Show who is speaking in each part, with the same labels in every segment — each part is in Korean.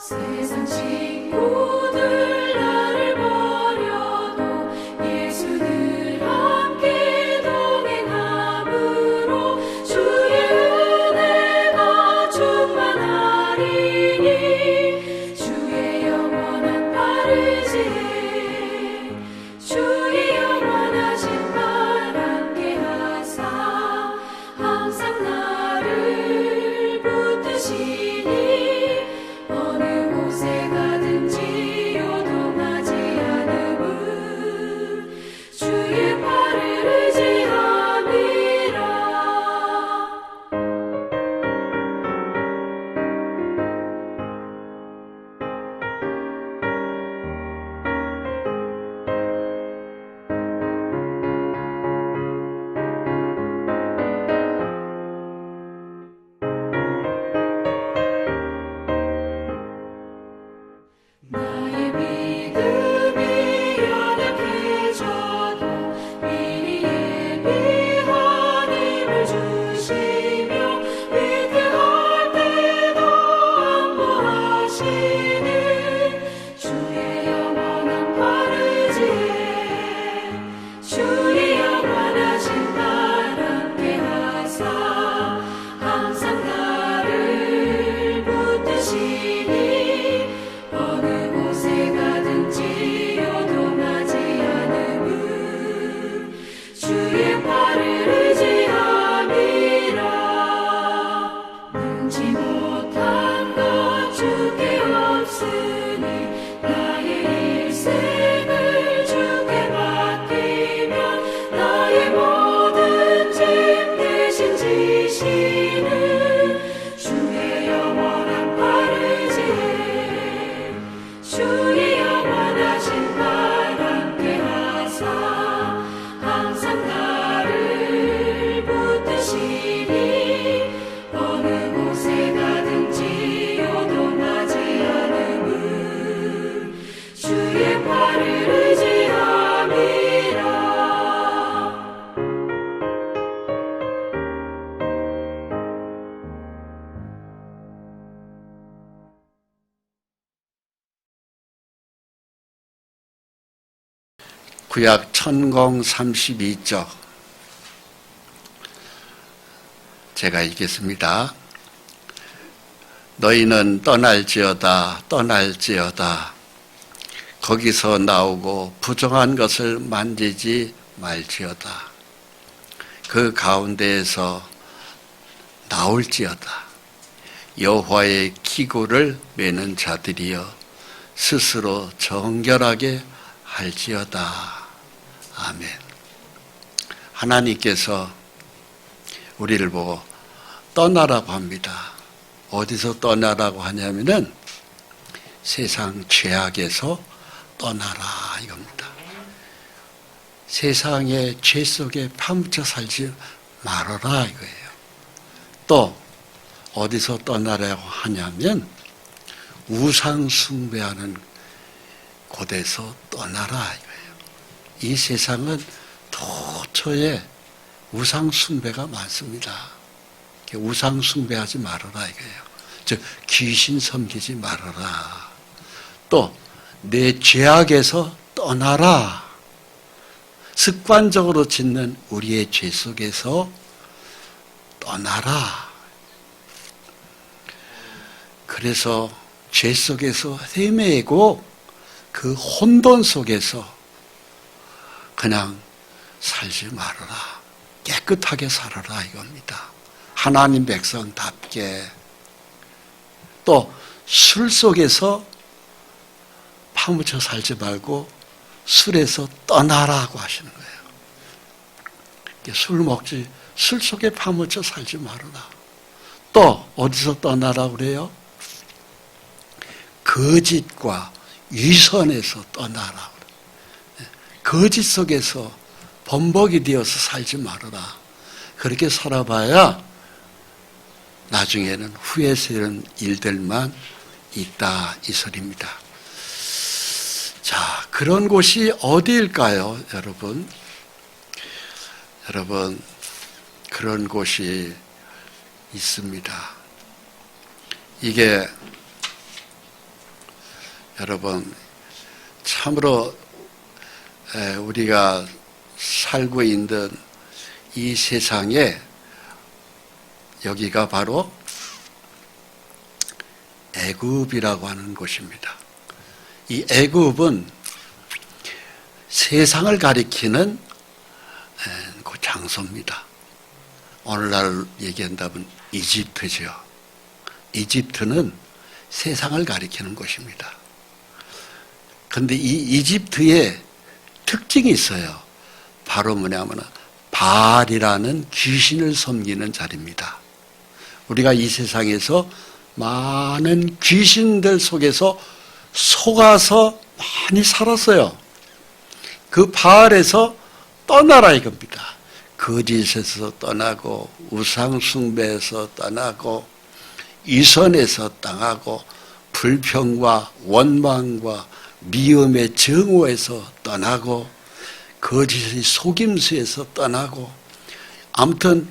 Speaker 1: 세상 친구들 나를 버려도 예수 늘 함께 동행함으로 주의 은혜가 충만하리니 주의 영원한 바르지에 주의 영원하신 발 함께 하사 항상 나를 붙드시니 어느 곳에 가든지 요동하지 않음은 주의 팔을 의지함이라. 나의 믿음이 연약해져도 미리 예비한 힘을 주시며 위태할 때도 안보하시는 주의 영원한 팔 의지에 주의 영원하신 발 함께 하사 항상 나를 붙드시니 어느 곳에 가든지 요동하지 않음은 주의 팔을 의지함이라. 능지 못한 것 주께 없으니 나의 일생을 주께 맡기면 나의 모든 짐 대신 지시는 주의 영원한 팔 의지에 주의 영원하신 발 함께 하사 항상 나를 붙드시니 어느 곳에 가든지 요동하지 않음은 주의 팔을 의지함이라.
Speaker 2: 구약 천공 32쪽 제가 읽겠습니다. 너희는 떠날지어다 떠날지어다 거기서 나오고 부정한 것을 만지지 말지어다 그 가운데에서 나올지어다 여호와의 기구를 매는 자들이여 스스로 정결하게 할지어다. 아멘. 하나님께서 우리를 보고 떠나라고 합니다. 어디서 떠나라고 하냐면은 세상 죄악에서 떠나라 이겁니다. 세상의 죄 속에 파묻혀 살지 말아라 이거예요. 또 어디서 떠나라고 하냐면 우상 숭배하는 곳에서 떠나라 이거예요. 이 세상은 도처에 우상 숭배가 많습니다. 우상 숭배하지 말아라 이거예요. 즉 귀신 섬기지 말아라. 또 내 죄악에서 떠나라. 습관적으로 짓는 우리의 죄 속에서 떠나라. 그래서 죄 속에서 헤매고 그 혼돈 속에서 그냥 살지 말아라. 깨끗하게 살아라 이겁니다. 하나님 백성답게. 또 술 속에서 파묻혀 살지 말고 술에서 떠나라고 하시는 거예요. 술 속에 파묻혀 살지 말아라. 또 어디서 떠나라고 그래요? 거짓과 위선에서 떠나라. 거짓 속에서 범벅이 되어서 살지 말아라. 그렇게 살아봐야 나중에는 후회스러운 일들만 있다 이 소리입니다. 자, 그런 곳이 어디일까요, 여러분? 여러분, 그런 곳이 있습니다. 이게 여러분, 참으로 우리가 살고 있는 이 세상에 여기가 바로 애굽이라고 하는 곳입니다. 이 애굽은 세상을 가리키는 그 장소입니다. 오늘날 얘기한다면 이집트죠. 이집트는 세상을 가리키는 곳입니다. 그런데 이 이집트에 특징이 있어요. 바로 뭐냐면 바알이라는 귀신을 섬기는 자리입니다. 우리가 이 세상에서 많은 귀신들 속에서 속아서 많이 살았어요. 그 바알에서 떠나라 이겁니다. 거짓에서 떠나고 우상숭배에서 떠나고 위선에서 떠나고 불평과 원망과 미움의 증오에서 떠나고 거짓의 속임수에서 떠나고 아무튼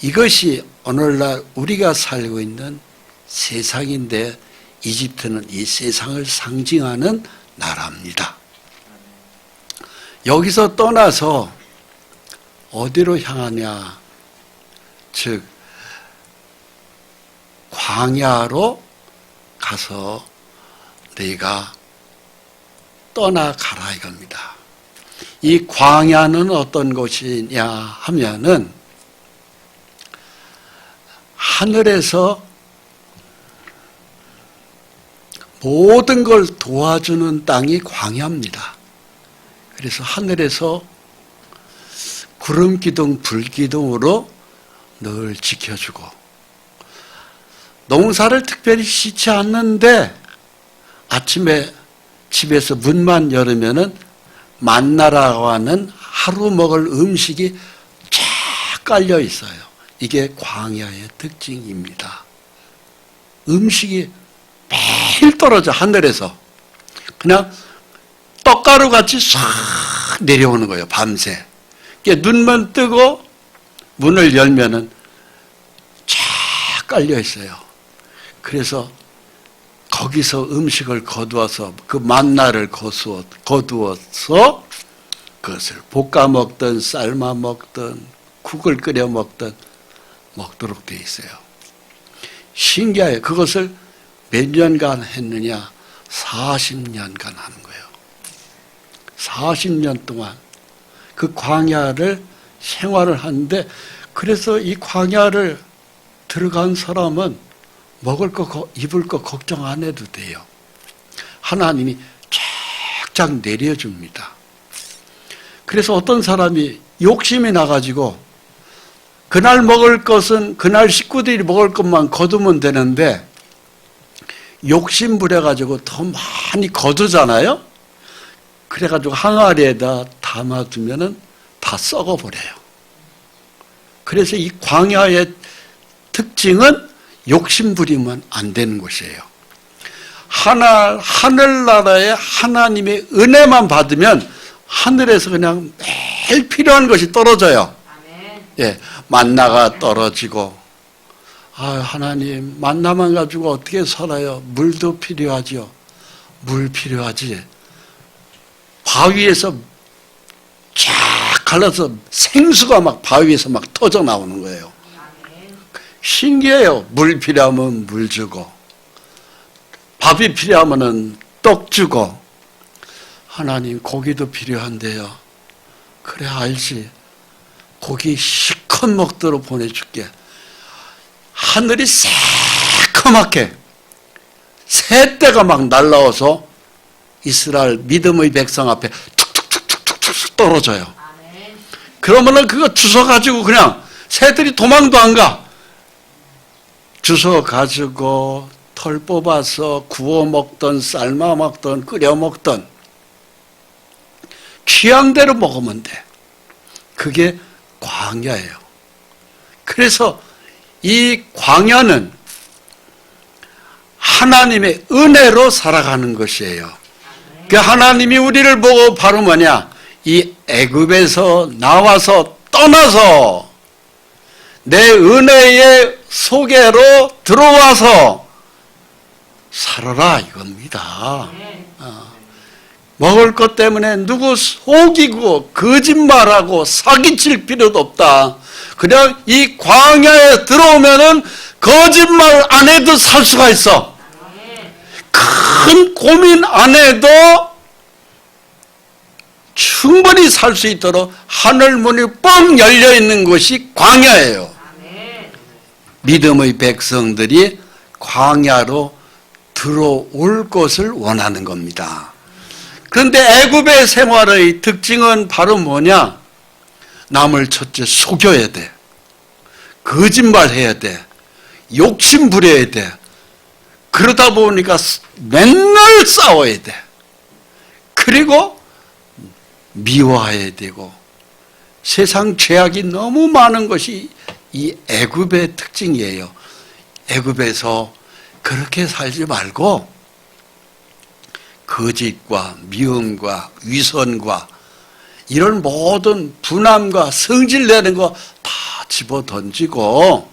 Speaker 2: 이것이 오늘날 우리가 살고 있는 세상인데 이집트는 이 세상을 상징하는 나라입니다. 여기서 떠나서 어디로 향하냐? 즉 광야로 가서 네가 떠나가라 이겁니다. 이 광야는 어떤 곳이냐 하면은 하늘에서 모든 걸 도와주는 땅이 광야입니다. 그래서 하늘에서 구름 기둥, 불 기둥으로 늘 지켜주고 농사를 특별히 짓지 않는데 아침에 집에서 문만 열으면은 만나라고 하는 하루 먹을 음식이 쫙 깔려 있어요. 이게 광야의 특징입니다. 음식이 매일 떨어져 하늘에서 그냥 떡가루 같이 싹 내려오는 거예요. 밤새. 눈만 뜨고 문을 열면은 쫙 깔려 있어요. 그래서 거기서 음식을 거두어서 그 만나를 거두어서 그것을 볶아 먹든 삶아 먹든 국을 끓여 먹든 먹도록 되어 있어요. 신기해요. 그것을 몇 년간 했느냐? 40년간 하는 거예요. 40년 동안 그 광야를 생활을 하는데 그래서 이 광야를 들어간 사람은 먹을 거, 입을 거 걱정 안 해도 돼요. 하나님이 쫙쫙 내려줍니다. 그래서 어떤 사람이 욕심이 나가지고 그날 먹을 것은 그날 식구들이 먹을 것만 거두면 되는데 욕심 부려가지고 더 많이 거두잖아요. 그래가지고 항아리에다 담아두면은 다 썩어버려요. 그래서 이 광야의 특징은 욕심 부리면 안 되는 곳이에요. 하늘나라의 하나님의 은혜만 받으면 하늘에서 그냥 매일 필요한 것이 떨어져요. 예, 만나가 떨어지고, 하나님, 만나만 가지고 어떻게 살아요? 물도 필요하죠. 물 필요하지. 바위에서 쫙 갈라서 생수가 막 바위에서 막 터져 나오는 거예요. 신기해요. 물 필요하면 물 주고, 밥이 필요하면 떡 주고, 하나님 고기도 필요한데요. 그래 알지. 고기 실컷 먹도록 보내줄게. 하늘이 새까맣게 새떼가 막 날라와서 이스라엘 믿음의 백성 앞에 툭툭툭툭툭 떨어져요. 그러면은 그거 주워가지고 그냥 새들이 도망도 안 가. 주워가지고 털 뽑아서 구워 먹던 삶아 먹던 끓여 먹던 취향대로 먹으면 돼. 그게 광야예요. 그래서 이 광야는 하나님의 은혜로 살아가는 것이에요. 그 하나님이 우리를 보고 바로 뭐냐? 이 애굽에서 나와서 떠나서 내 은혜의 소개로 들어와서 살아라 이겁니다. 먹을 것 때문에 누구 속이고 거짓말하고 사기칠 필요도 없다. 그냥 이 광야에 들어오면은 거짓말 안 해도 살 수가 있어. 큰 고민 안 해도 충분히 살 수 있도록 하늘 문이 뻥 열려 있는 곳이 광야예요. 믿음의 백성들이 광야로 들어올 것을 원하는 겁니다. 그런데 애굽의 생활의 특징은 바로 뭐냐? 남을 첫째 속여야 돼. 거짓말해야 돼. 욕심 부려야 돼. 그러다 보니까 맨날 싸워야 돼. 그리고 미워해야 되고 세상 죄악이 너무 많은 것이 이 애굽의 특징이에요. 애굽에서 그렇게 살지 말고 거짓과 미움과 위선과 이런 모든 분함과 성질내는 거 다 집어 던지고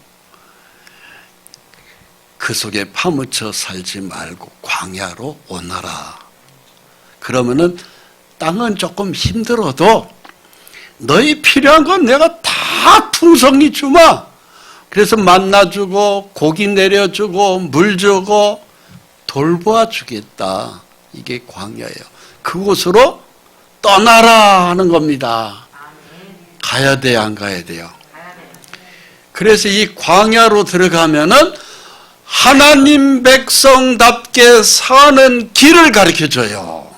Speaker 2: 그 속에 파묻혀 살지 말고 광야로 오너라. 그러면은 땅은 조금 힘들어도 너희 필요한 건 내가 다 풍성히 주마. 그래서 만나 주고 고기 내려주고 물 주고 돌보아 주겠다. 이게 광야예요. 그곳으로 떠나라 하는 겁니다. 가야 돼요, 안 가야 돼요? 그래서 이 광야로 들어가면은 하나님 백성답게 사는 길을 가르쳐 줘요.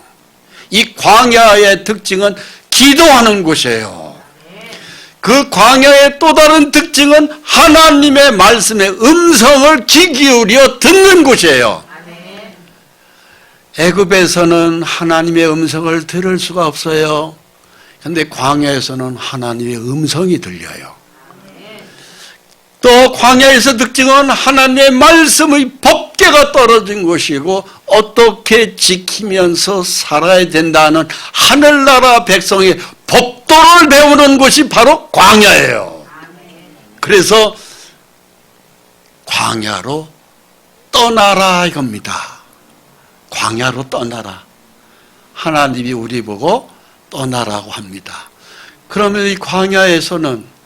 Speaker 2: 이 광야의 특징은 기도하는 곳이에요. 그 광야의 또 다른 특징은 하나님의 말씀의 음성을 귀 기울여 듣는 곳이에요. 애굽에서는 하나님의 음성을 들을 수가 없어요. 그런데 광야에서는 하나님의 음성이 들려요. 또 광야에서 특징은 하나님의 말씀의 법궤가 떨어진 곳이고 어떻게 지키면서 살아야 된다는 하늘나라 백성의 법도를 배우는 곳이 바로 광야예요. 그래서 광야로 떠나라 이겁니다. 광야로 떠나라. 하나님이 우리 보고 떠나라고 합니다. 그러면 이 광야에서는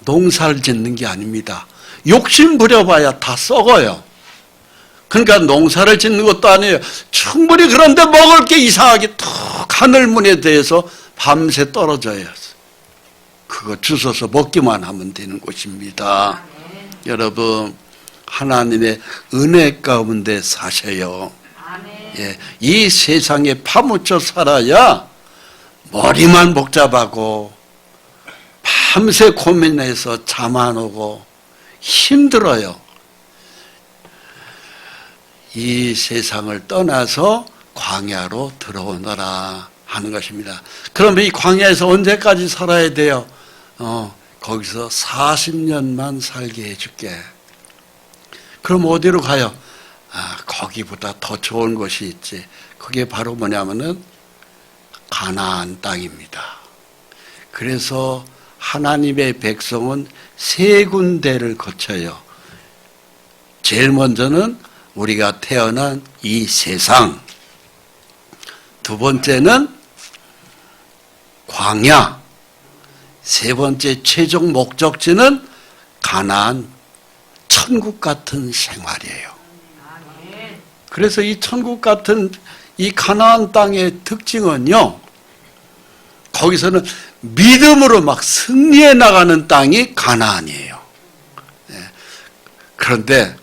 Speaker 2: 농사를 짓는 게 아닙니다. 욕심 부려봐야 다 썩어요. 그러니까 농사를 짓는 것도 아니에요. 충분히 그런데 먹을 게 이상하게 툭 하늘문에 대해서 밤새 떨어져요. 그거 주워서 먹기만 하면 되는 곳입니다. 여러분 하나님의 은혜 가운데 사셔요. 예, 이 세상에 파묻혀 살아야 머리만 복잡하고 밤새 고민해서 잠 안 오고 힘들어요. 이 세상을 떠나서 광야로 들어오너라 하는 것입니다. 그러면 이 광야에서 언제까지 살아야 돼요? 거기서 40년만 살게 해줄게. 그럼 어디로 가요? 거기보다 더 좋은 곳이 있지. 그게 바로 뭐냐면은 가나안 땅입니다. 그래서 하나님의 백성은 세 군데를 거쳐요. 제일 먼저는 우리가 태어난 이 세상, 두 번째는 광야, 세 번째 최종 목적지는 가나안, 천국 같은 생활이에요. 그래서 이 천국 같은 이 가나안 땅의 특징은요, 거기서는 믿음으로 막 승리해 나가는 땅이 가나안이에요. 그런데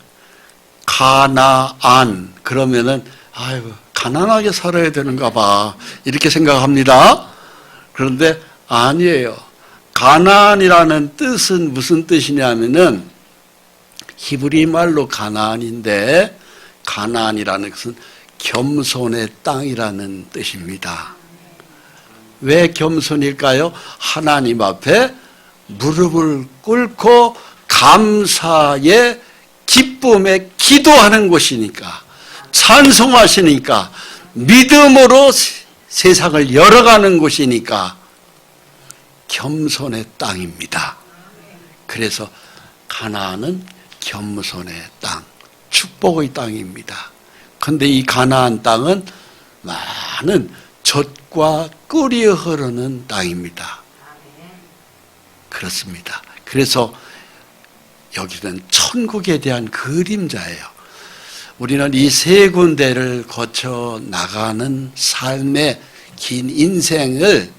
Speaker 2: 가나안 그러면은 아이고 가난하게 살아야 되는가 봐 이렇게 생각합니다. 그런데 아니에요. 가나안이라는 뜻은 무슨 뜻이냐면은 히브리 말로 가나안인데 가나안이라는 것은 겸손의 땅이라는 뜻입니다. 왜 겸손일까요? 하나님 앞에 무릎을 꿇고 감사의 기쁨에 기도하는 곳이니까, 찬송하시니까, 믿음으로 세상을 열어가는 곳이니까 겸손의 땅입니다. 그래서 가나안은 겸손의 땅, 축복의 땅입니다. 그런데 이 가나안 땅은 많은 젖과 꿀이 흐르는 땅입니다. 그렇습니다. 그래서 여기는 천국에 대한 그림자예요. 우리는 이 세 군데를 거쳐 나가는 삶의 긴 인생을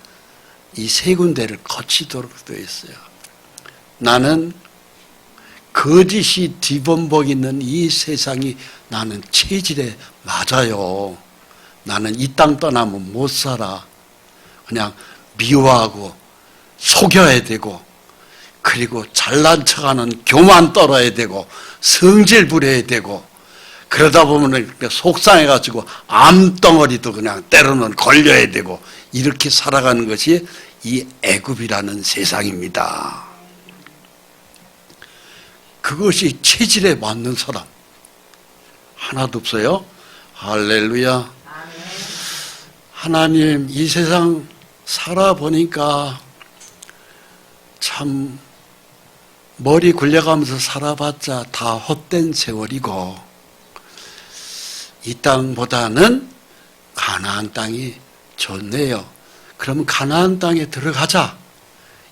Speaker 2: 이 세 군데를 거치도록 되어 있어요. 나는 거짓이 뒤범벅 있는 이 세상이 나는 체질에 맞아요. 나는 이 땅 떠나면 못 살아. 그냥 미워하고 속여야 되고, 그리고 잘난 척하는 교만 떨어야 되고, 성질 부려야 되고, 그러다 보면 속상해가지고 암덩어리도 그냥 때로는 걸려야 되고, 이렇게 살아가는 것이 이 애굽이라는 세상입니다. 그것이 체질에 맞는 사람 하나도 없어요. 할렐루야. 하나님, 이 세상 살아보니까 참 머리 굴려가면서 살아봤자 다 헛된 세월이고, 이 땅보다는 가나안 땅이 좋네요. 그러면 가나안 땅에 들어가자.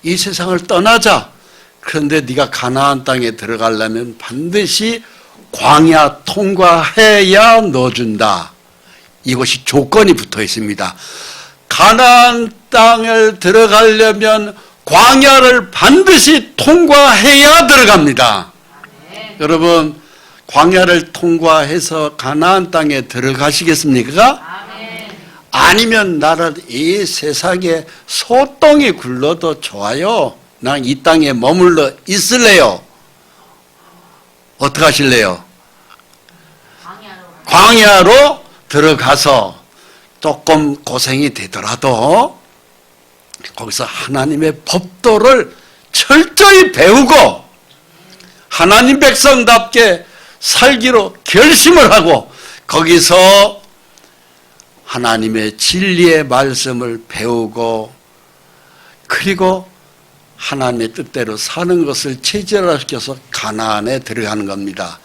Speaker 2: 이 세상을 떠나자. 그런데 네가 가나안 땅에 들어가려면 반드시 광야 통과해야 넣어준다. 이것이 조건이 붙어 있습니다. 가나안 땅을 들어가려면 광야를 반드시 통과해야 들어갑니다. 여러분, 광야를 통과해서 가나안 땅에 들어가시겠습니까? 아니면 나는 이 세상에 소똥이 굴러도 좋아요. 난 이 땅에 머물러 있을래요. 어떻게 하실래요? 광야로 들어가서 조금 고생이 되더라도 거기서 하나님의 법도를 철저히 배우고 하나님 백성답게 살기로 결심을 하고, 거기서 하나님의 진리의 말씀을 배우고, 그리고 하나님의 뜻대로 사는 것을 체질화시켜서 가나안에 들어가는 겁니다.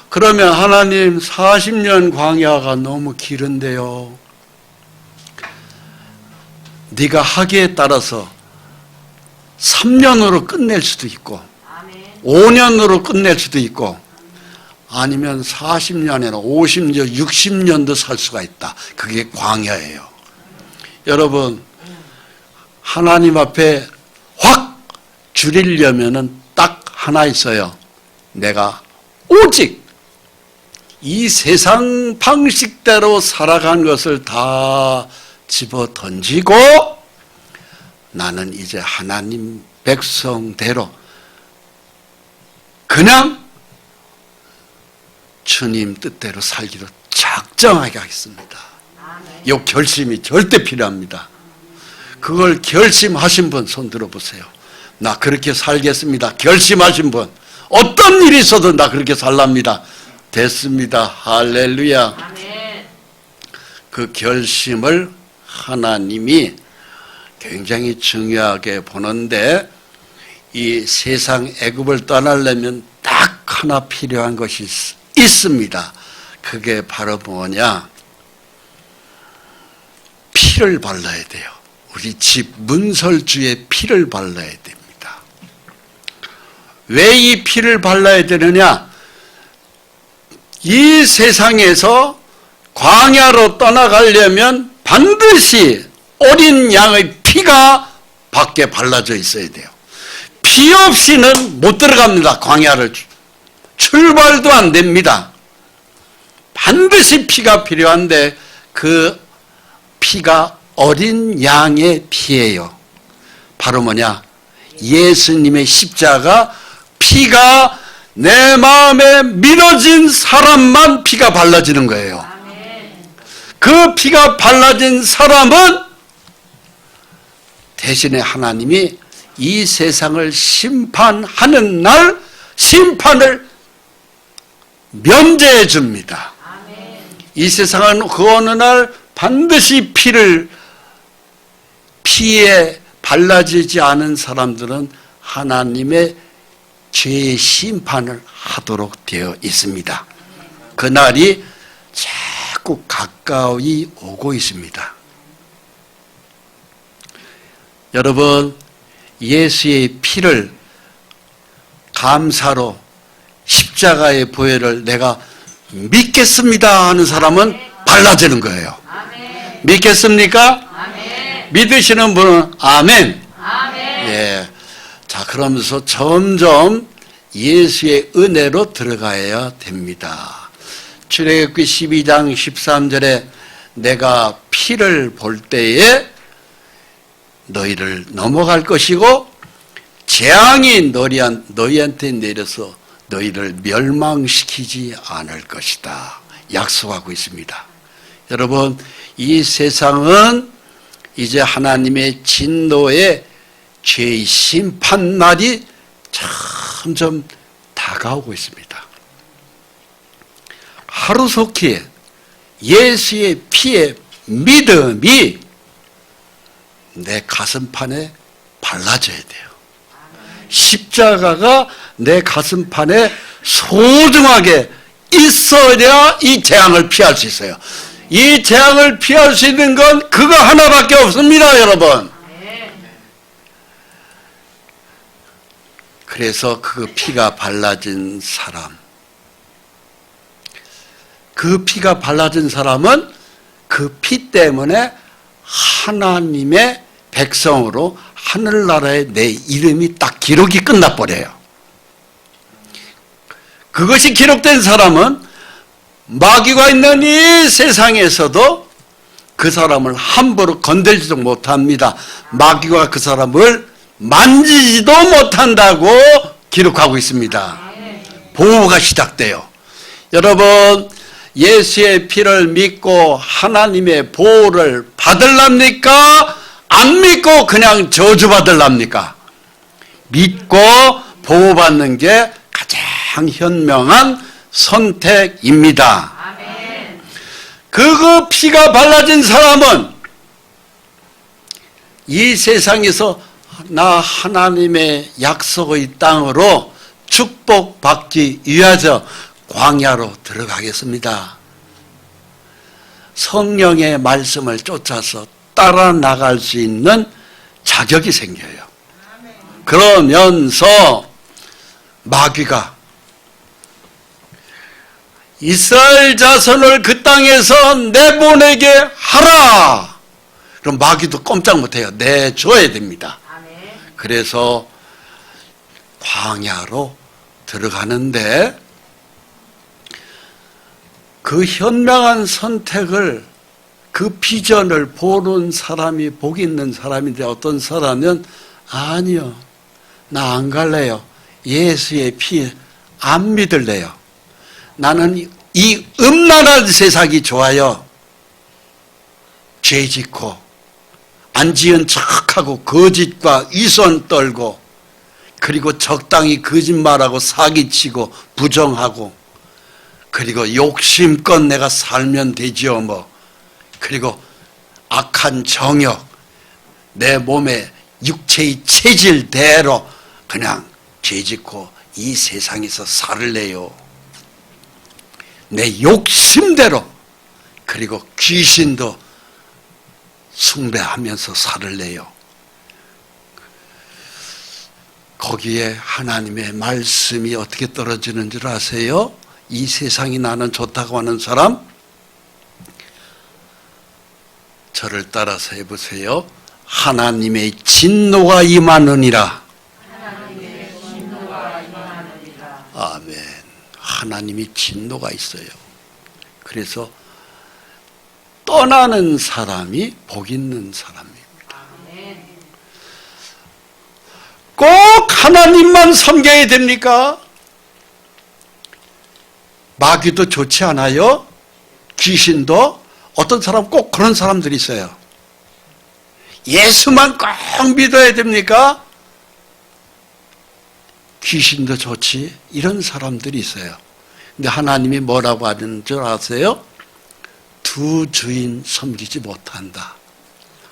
Speaker 2: 그러면 하나님, 40년 광야가 너무 길은데요. 네가 하기에 따라서 3년으로 끝낼 수도 있고 5년으로 끝낼 수도 있고, 아니면 40년이나 50년, 60년도 살 수가 있다. 그게 광야예요. 여러분, 하나님 앞에 확 줄이려면은 딱 하나 있어요. 내가 오직 이 세상 방식대로 살아간 것을 다 집어 던지고 나는 이제 하나님 백성대로 그냥 주님 뜻대로 살기로 작정하게 하겠습니다. 이 결심이 절대 필요합니다. 그걸 결심하신 분 손 들어보세요. 나 그렇게 살겠습니다. 결심하신 분, 어떤 일이 있어도 나 그렇게 살랍니다. 됐습니다. 할렐루야. 그 결심을 하나님이 굉장히 중요하게 보는데, 이 세상 애굽을 떠나려면 딱 하나 필요한 것이 있습니다. 그게 바로 뭐냐? 피를 발라야 돼요. 우리 집 문설주에 피를 발라야 됩니다. 왜 이 피를 발라야 되느냐? 이 세상에서 광야로 떠나가려면 반드시 어린 양의 피가 밖에 발라져 있어야 돼요. 피 없이는 못 들어갑니다. 광야를 출발도 안 됩니다. 반드시 피가 필요한데 그 피가 어린 양의 피예요. 바로 뭐냐? 예수님의 십자가 피가 내 마음에 믿어진 사람만 피가 발라지는 거예요. 그 피가 발라진 사람은 대신에 하나님이 이 세상을 심판하는 날 심판을 면제해 줍니다. 이 세상은 그 어느 날 반드시 피에 발라지지 않은 사람들은 하나님의 죄의 심판을 하도록 되어 있습니다. 그날이 자꾸 가까이 오고 있습니다. 여러분, 예수의 피를 감사로 십자가의 보혈을 내가 믿겠습니다 하는 사람은 발라지는 거예요. 믿겠습니까? 믿으시는 분은 아멘. 예. 자, 그러면서 점점 예수의 은혜로 들어가야 됩니다. 출애굽기 12장 13절에 내가 피를 볼 때에 너희를 넘어갈 것이고 재앙이 너희한테 내려서 너희를 멸망시키지 않을 것이다. 약속하고 있습니다. 여러분, 이 세상은 이제 하나님의 진노의 죄의 심판 날이 점점 다가오고 있습니다. 하루속히 예수의 피의 믿음이 내 가슴판에 발라져야 돼요. 십자가가 내 가슴판에 소중하게 있어야 이 재앙을 피할 수 있어요. 이 재앙을 피할 수 있는 건 그거 하나밖에 없습니다, 여러분. 그래서 그 피가 발라진 사람, 그 피가 발라진 사람은 그 피 때문에 하나님의 백성으로 하늘나라에 내 이름이 딱 기록이 끝나버려요. 그것이 기록된 사람은 마귀가 있는 이 세상에서도 그 사람을 함부로 건들지도 못합니다. 마귀가 그 사람을 만지지도 못한다고 기록하고 있습니다. 보호가 시작돼요. 여러분, 예수의 피를 믿고 하나님의 보호를 받으랍니까? 안 믿고 그냥 저주받으랍니까? 믿고 보호받는 게 가장 현명한 선택입니다. 그 피가 발라진 사람은 이 세상에서 나 하나님의 약속의 땅으로 축복받기 위하여 광야로 들어가겠습니다. 성령의 말씀을 쫓아서 따라 나갈 수 있는 자격이 생겨요. 그러면서 마귀가 이스라엘 자손을 그 땅에서 내보내게 하라. 그럼 마귀도 꼼짝 못해요. 내줘야 됩니다. 그래서 광야로 들어가는데 그 현명한 선택을, 그 비전을 보는 사람이, 복 있는 사람인데 어떤 사람은 아니요, 나 안 갈래요. 예수의 피 안 믿을래요. 나는 이 음란한 세상이 좋아요. 죄 짓고 안 지은 척하고 거짓과 위선 떨고 그리고 적당히 거짓말하고 사기치고 부정하고 그리고 욕심껏 내가 살면 되지요 뭐. 그리고 악한 정욕, 내 몸의 육체의 체질대로 그냥 죄짓고 이 세상에서 살을래요. 내 욕심대로. 그리고 귀신도 숭배하면서 살을래요. 거기에 하나님의 말씀이 어떻게 떨어지는 줄 아세요? 이 세상이 나는 좋다고 하는 사람, 저를 따라서 해보세요. 하나님의 진노가 임하느니라. 아멘. 하나님이 진노가 있어요. 그래서 떠나는 사람이 복 있는 사람입니다. 꼭 하나님만 섬겨야 됩니까? 마귀도 좋지 않아요? 귀신도? 어떤 사람 꼭 그런 사람들이 있어요. 예수만 꼭 믿어야 됩니까? 귀신도 좋지? 이런 사람들이 있어요. 근데 하나님이 뭐라고 하는 줄 아세요? 두 주인 섬기지 못한다.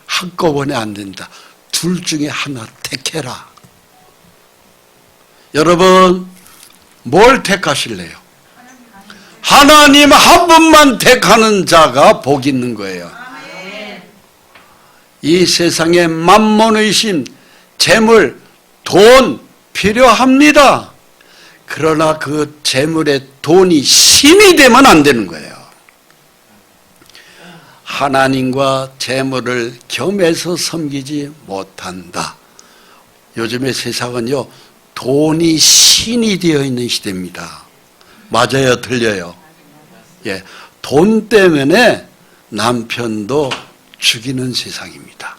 Speaker 2: 한꺼번에 안 된다. 둘 중에 하나 택해라. 여러분, 뭘 택하실래요? 하나님 한 분만 택하는 자가 복 있는 거예요. 이 세상에 만몬의 신, 재물, 돈 필요합니다. 그러나 그 재물의 돈이 신이 되면 안 되는 거예요. 하나님과 재물을 겸해서 섬기지 못한다. 요즘의 세상은요, 돈이 신이 되어 있는 시대입니다. 맞아요, 틀려요? 예, 돈 때문에 남편도 죽이는 세상입니다.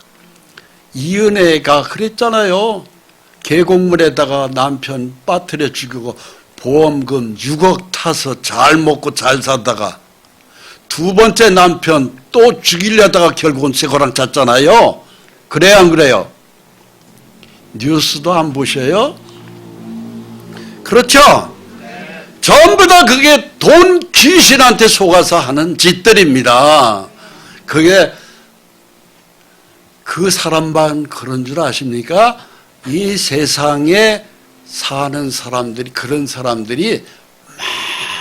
Speaker 2: 이은혜가 그랬잖아요. 계곡물에다가 남편 빠뜨려 죽이고 보험금 6억 타서 잘 먹고 잘 살다가 두 번째 남편 또 죽이려다가 결국은 새거랑 잤잖아요. 그래요, 안 그래요? 뉴스도 안 보셔요? 그렇죠? 전부 다 그게 돈 귀신한테 속아서 하는 짓들입니다. 그게 그 사람만 그런 줄 아십니까? 이 세상에 사는 사람들이, 그런 사람들이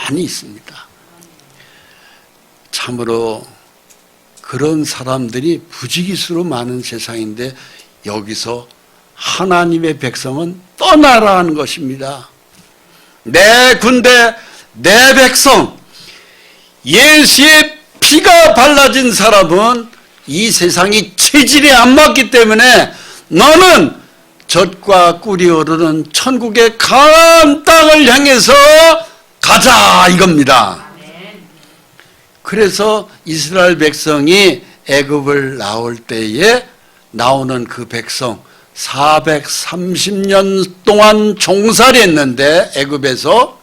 Speaker 2: 많이 있습니다. 참으로 그런 사람들이 부지기수로 많은 세상인데 여기서 하나님의 백성은 떠나라 하는 것입니다. 내 군대, 내 백성, 예수의 피가 발라진 사람은 이 세상이 체질에 안 맞기 때문에 너는 젖과 꿀이 오르는 천국의 강한 땅을 향해서 가자 이겁니다. 그래서 이스라엘 백성이 애굽을 나올 때에 나오는 그 백성 430년 동안 종살이 했는데 애굽에서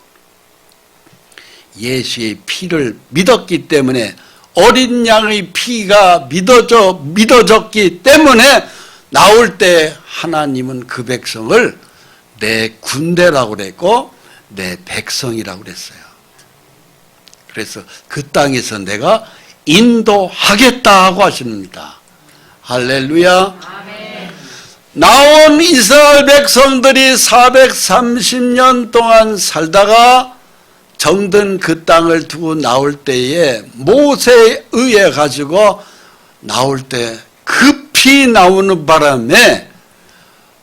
Speaker 2: 예수의 피를 믿었기 때문에 어린 양의 피가 믿어졌기 때문에 나올 때 하나님은 그 백성을 내 군대라고 그랬고 내 백성이라고 그랬어요. 그래서 그 땅에서 내가 인도하겠다 하고 하십니다. 할렐루야. 아멘. 나온 이스라엘 백성들이 430년 동안 살다가 정든 그 땅을 두고 나올 때에 모세에 의해 가지고 나올 때 급히 나오는 바람에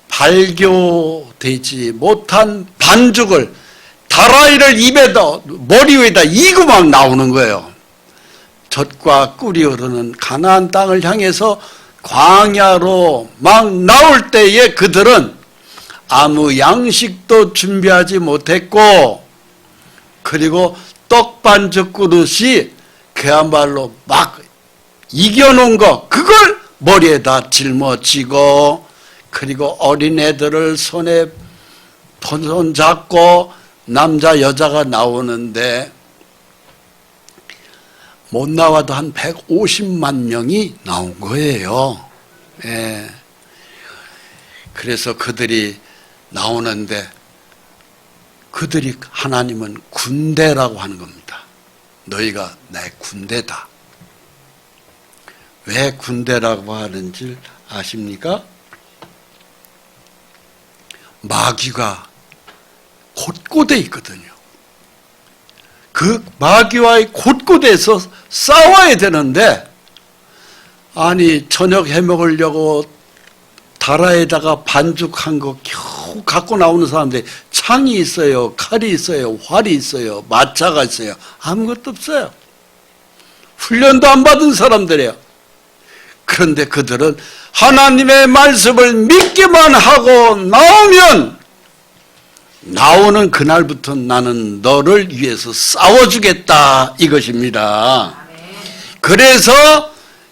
Speaker 2: 발교되지 못한 반죽을 다라이를 입에다 머리 위에다 이고 막 나오는 거예요. 젖과 꿀이 흐르는 가나안 땅을 향해서 광야로 막 나올 때에 그들은 아무 양식도 준비하지 못했고 그리고 떡반죽 그릇이 그야말로 막 이겨놓은 거 그걸 머리에다 짊어지고 그리고 어린애들을 손에 손 잡고 남자 여자가 나오는데 못 나와도 한 150만 명이 나온 거예요. 예. 그래서 그들이 나오는데 그들이 하나님은 군대라고 하는 겁니다. 너희가 내 군대다. 왜 군대라고 하는지 아십니까? 마귀가 곳곳에 있거든요. 그 마귀와의 곳곳에서 싸워야 되는데 아니 저녁 해먹으려고 다라에다가 반죽한 거 겨우 갖고 나오는 사람들이 창이 있어요, 칼이 있어요, 활이 있어요, 마차가 있어요. 아무것도 없어요. 훈련도 안 받은 사람들이에요. 그런데 그들은 하나님의 말씀을 믿기만 하고 나오는 그날부터 나는 너를 위해서 싸워주겠다 이것입니다. 그래서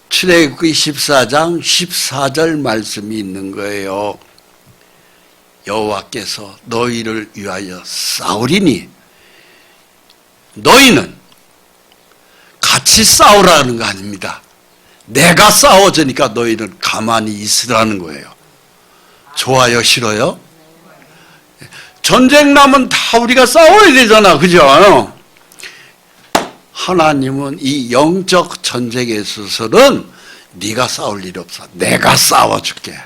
Speaker 2: 출애굽기 14장 14절 말씀이 있는 거예요. 여호와께서 너희를 위하여 싸우리니 너희는 같이 싸우라는 거 아닙니다. 내가 싸워주니까 너희는 가만히 있으라는 거예요. 좋아요, 싫어요? 전쟁 나면 다 우리가 싸워야 되잖아, 그죠? 하나님은 이 영적 전쟁에 있어서는 네가 싸울 일이 없어. 내가 싸워줄게.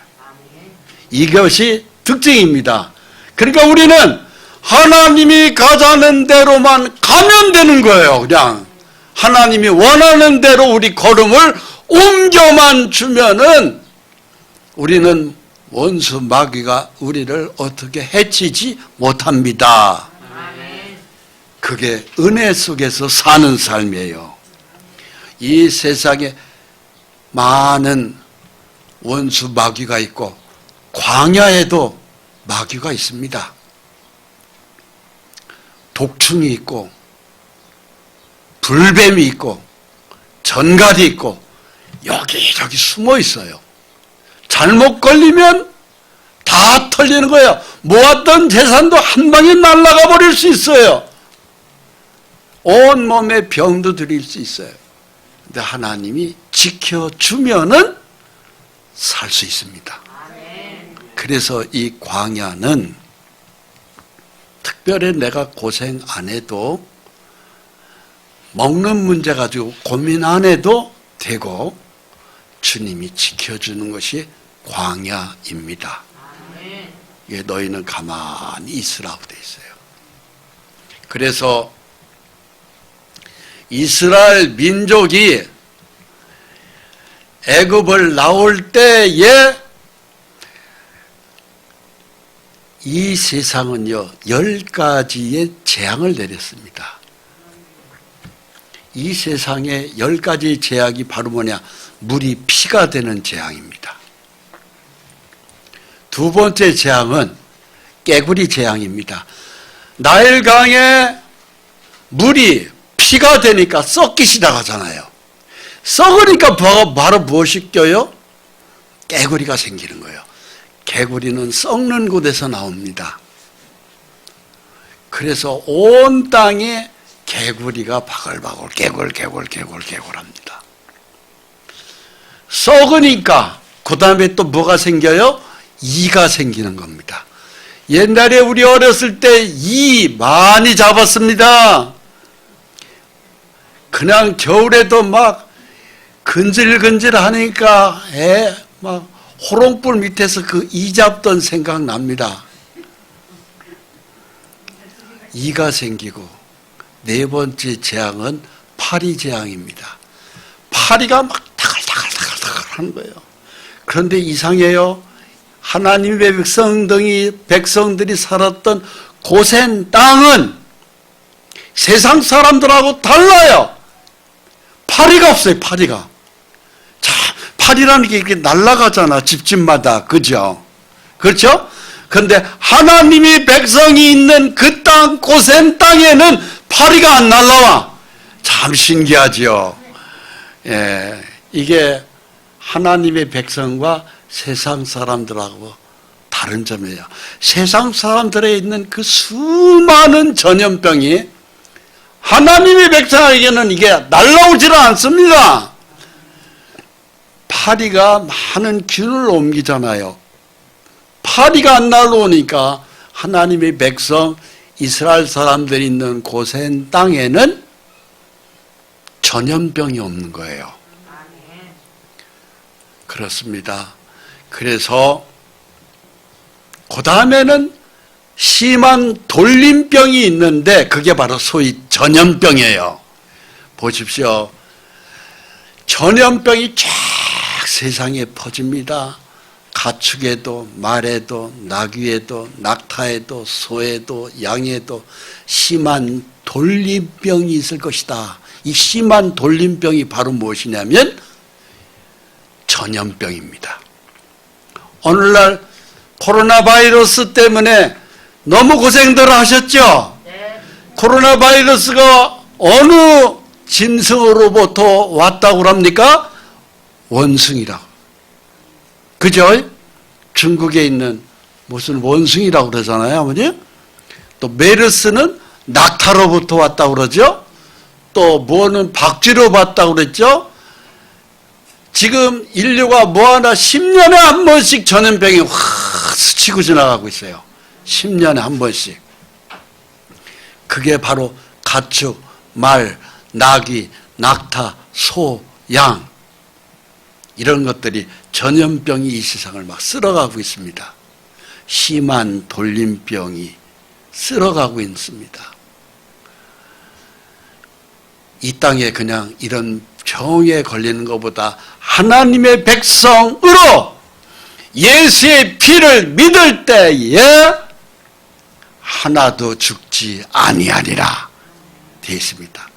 Speaker 2: 이것이 특징입니다. 그러니까 우리는 하나님이 가자는 대로만 가면 되는 거예요. 그냥 하나님이 원하는 대로 우리 걸음을 옮겨만 주면은 우리는 원수 마귀가 우리를 어떻게 해치지 못합니다. 그게 은혜 속에서 사는 삶이에요. 이 세상에 많은 원수 마귀가 있고 광야에도 마귀가 있습니다. 독충이 있고 불뱀이 있고 전갈이 있고 여기저기 숨어 있어요. 잘못 걸리면 다 털리는 거예요. 모았던 재산도 한 방에 날아가 버릴 수 있어요. 온몸에 병도 들일 수 있어요. 근데 하나님이 지켜주면은 살 수 있습니다. 그래서 이 광야는 특별히 내가 고생 안 해도 먹는 문제 가지고 고민 안 해도 되고 주님이 지켜주는 것이 광야입니다. 예, 너희는 가만히 있으라고 돼 있어요. 그래서 이스라엘 민족이 애굽을 나올 때에 이 세상은요 10가지의 재앙을 내렸습니다. 이 세상에 10가지 재앙이 바로 뭐냐? 물이 피가 되는 재앙입니다. 두 번째 재앙은 깨구리 재앙입니다. 나일강에 물이 피가 되니까 썩기 시작하잖아요. 썩으니까 바로 무엇이 껴요? 깨구리가 생기는 거예요. 개구리는 썩는 곳에서 나옵니다. 그래서 온 땅에 개구리가 바글바글 개굴합니다. 썩으니까 그 다음에 또 뭐가 생겨요? 이가 생기는 겁니다. 옛날에 우리 어렸을 때 이 많이 잡았습니다. 그냥 겨울에도 막 근질근질 하니까 막 호롱불 밑에서 그 이 잡던 생각납니다. 이가 생기고 네 번째 재앙은 파리 재앙입니다. 파리가 막 다글다글 하는 거예요. 그런데 이상해요. 하나님의 백성들이 살았던 고센 땅은 세상 사람들하고 달라요. 파리가 없어요. 파리가. 자, 파리라는 게 이렇게 날아가잖아. 집집마다. 그죠? 그렇죠? 그런데 하나님이 백성이 있는 그 땅, 고센 땅에는 파리가 안 날아와. 참 신기하죠. 예, 이게 하나님의 백성과 세상 사람들하고 다른 점이에요. 세상 사람들에 있는 그 수많은 전염병이 하나님의 백성에게는 이게 날아오지를 않습니다. 파리가 많은 균을 옮기잖아요. 파리가 안 날아오니까 하나님의 백성 이스라엘 사람들이 있는 고센 땅에는 전염병이 없는 거예요. 그렇습니다. 그래서 그 다음에는 심한 돌림병이 있는데 그게 바로 소위 전염병이에요. 보십시오. 전염병이 쫙 세상에 퍼집니다. 가축에도 말에도 나귀에도 낙타에도 소에도 양에도 심한 돌림병이 있을 것이다. 이 심한 돌림병이 바로 무엇이냐면 전염병입니다. 오늘날 코로나 바이러스 때문에 너무 고생들 하셨죠? 네. 코로나 바이러스가 어느 짐승으로부터 왔다고 합니까? 원숭이라고. 그죠? 중국에 있는 무슨 원숭이라고 그러잖아요, 아버지? 또 메르스는 낙타로부터 왔다고 그러죠? 또 뭐는 박쥐로 왔다고 그랬죠? 지금 인류가 뭐하나 10년에 한 번씩 전염병이 확 스치고 지나가고 있어요. 10년에 한 번씩. 그게 바로 가축, 말, 나귀, 낙타, 소, 양 이런 것들이 전염병이 이 세상을 막 쓸어가고 있습니다. 심한 돌림병이 쓸어가고 있습니다. 이 땅에 그냥 이런 병에 걸리는 것보다 하나님의 백성으로 예수의 피를 믿을 때에 하나도 죽지 아니하리라 되어 있습니다.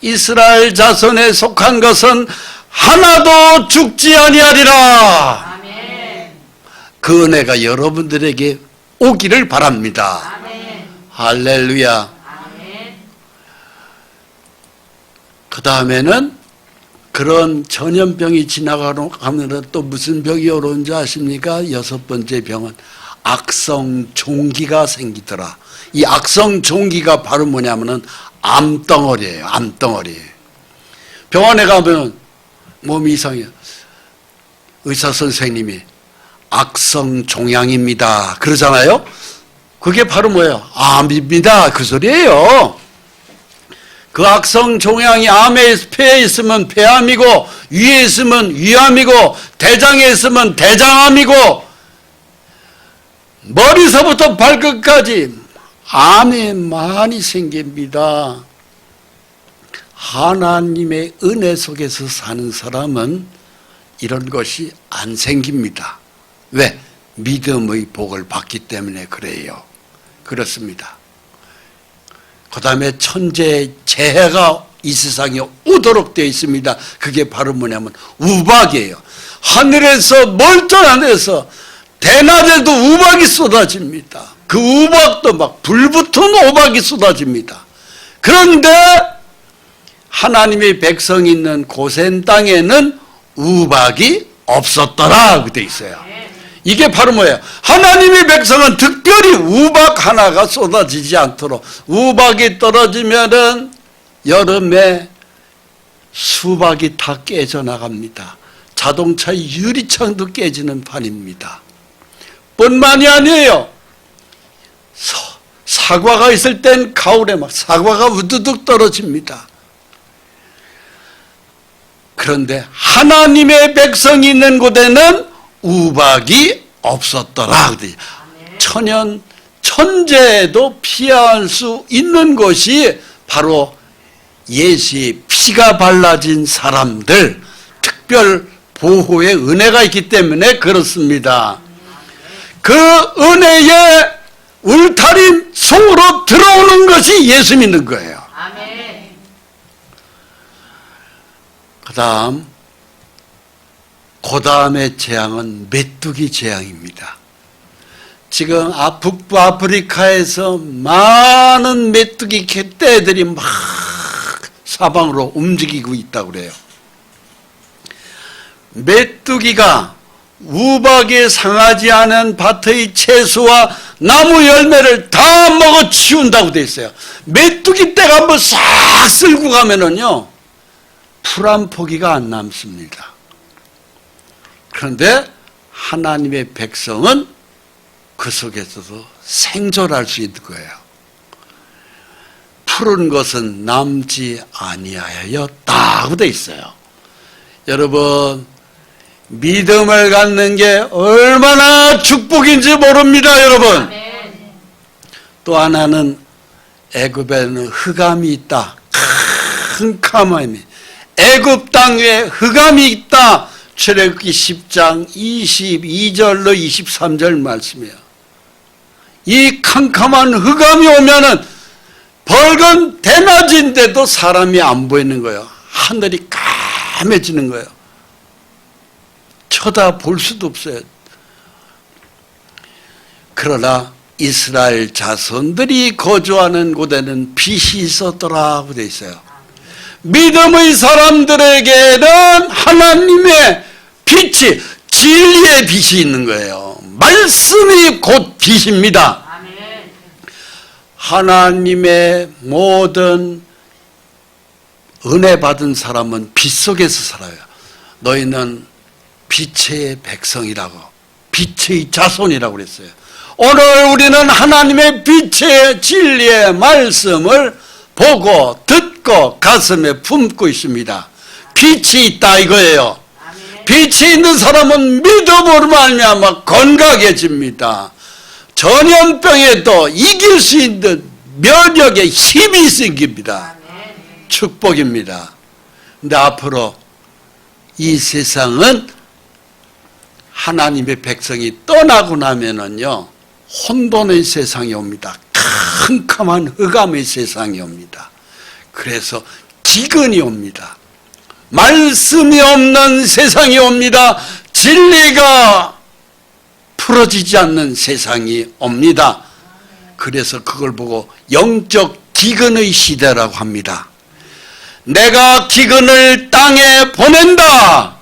Speaker 2: 이스라엘 자손에 속한 것은 하나도 죽지 아니하리라.
Speaker 1: 아멘.
Speaker 2: 그 은혜가 여러분들에게 오기를 바랍니다.
Speaker 1: 아멘.
Speaker 2: 할렐루야.
Speaker 1: 아멘.
Speaker 2: 그 다음에는 그런 전염병이 지나가면 또 무슨 병이 오는지 아십니까? 6번째 병은 악성 종기가 생기더라. 이 악성 종기가 바로 뭐냐면은 암덩어리예요. 암덩어리. 병원에 가면 몸이 이상해요. 의사 선생님이 악성 종양입니다 그러잖아요. 그게 바로 뭐예요? 암입니다 그 소리예요. 그 악성 종양이 폐에 있으면 폐암이고, 위에 있으면 위암이고, 대장에 있으면 대장암이고, 머리서부터 발끝까지 암이 많이 생깁니다. 하나님의 은혜 속에서 사는 사람은 이런 것이 안 생깁니다. 왜? 믿음의 복을 받기 때문에 그래요. 그렇습니다. 그 다음에 천재 재해가 이 세상에 오도록 되어 있습니다. 그게 바로 뭐냐면 우박이에요. 하늘에서 멀쩡한 데서 대낮에도 우박이 쏟아집니다. 그 우박도 막 불붙은 우박이 쏟아집니다. 그런데 하나님의 백성이 있는 고센 땅에는 우박이 없었더라 되어 있어요. 이게 바로 뭐예요? 하나님의 백성은 특별히 우박 하나가 쏟아지지 않도록, 우박이 떨어지면은 여름에 수박이 다 깨져나갑니다. 자동차 유리창도 깨지는 판입니다. 뿐만이 아니에요. 사과가 있을 땐 가을에 막 사과가 우두둑 떨어집니다. 그런데 하나님의 백성이 있는 곳에는 우박이 없었더라. 천재도 피할 수 있는 것이 바로 예수의 피가 발라진 사람들, 특별 보호의 은혜가 있기 때문에 그렇습니다. 그 은혜의 울타리 속으로 들어오는 것이 예수 믿는 거예요.
Speaker 1: 아멘.
Speaker 2: 그 다음의 재앙은 메뚜기 재앙입니다. 지금 북부 아프리카에서 많은 메뚜기 떼들이 막 사방으로 움직이고 있다고 그래요. 메뚜기가 우박에 상하지 않은 밭의 채소와 나무 열매를 다 먹어 치운다고 돼 있어요. 메뚜기 떼가 한번 싹 쓸고 가면은요, 풀 한 포기가 안 남습니다. 그런데 하나님의 백성은 그 속에서도 생존할 수 있는 거예요. 푸른 것은 남지 아니하였다고 돼 있어요. 여러분, 믿음을 갖는 게 얼마나 축복인지 모릅니다, 여러분.
Speaker 1: 아멘.
Speaker 2: 또 하나는 애굽에는 흑암이 있다. 큰 카마임이. 애굽 땅 위에 흑암이 있다. 출애굽기 10장 22절로 23절 말씀이에요. 이 캄캄한 흑암이 오면은 밝은 대낮인데도 사람이 안 보이는 거예요. 하늘이 까매지는 거예요. 쳐다볼 수도 없어요. 그러나 이스라엘 자손들이 거주하는 곳에는 빛이 있었더라고 되어 있어요. 믿음의 사람들에게는 하나님의 빛이, 진리의 빛이 있는 거예요. 말씀이 곧 빛입니다.
Speaker 1: 아멘.
Speaker 2: 하나님의 모든 은혜 받은 사람은 빛 속에서 살아요. 너희는 빛의 백성이라고, 빛의 자손이라고 그랬어요. 오늘 우리는 하나님의 빛의 진리의 말씀을 보고 듣고 가슴에 품고 있습니다. 빛이 있다 이거예요. 빛이 있는 사람은 믿음으로 말미암아 건강해집니다. 전염병에도 이길 수 있는 면역의 힘이 생깁니다. 축복입니다. 근데 앞으로 이 세상은 하나님의 백성이 떠나고 나면은요, 혼돈의 세상이 옵니다. 캄캄한 흑암의 세상이 옵니다. 그래서 기근이 옵니다. 말씀이 없는 세상이 옵니다. 진리가 풀어지지 않는 세상이 옵니다. 그래서 그걸 보고 영적 기근의 시대라고 합니다. 내가 기근을 땅에 보낸다.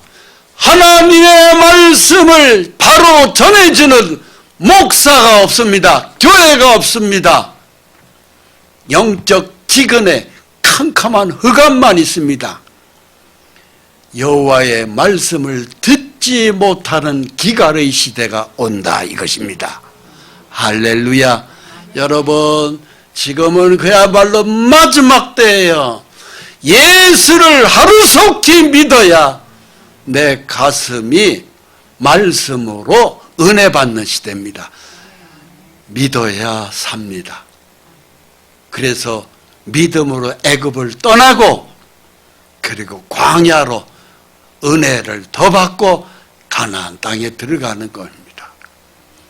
Speaker 2: 하나님의 말씀을 바로 전해주는 목사가 없습니다. 교회가 없습니다. 영적 기근에 캄캄한 흑암만 있습니다. 여호와의 말씀을 듣지 못하는 기갈의 시대가 온다 이것입니다. 할렐루야. 여러분, 지금은 그야말로 마지막 때예요. 예수를 하루속히 믿어야 내 가슴이 말씀으로 은혜 받는 시대입니다. 믿어야 삽니다. 그래서 믿음으로 애굽을 떠나고 그리고 광야로 은혜를 더 받고 가나안 땅에 들어가는 겁니다.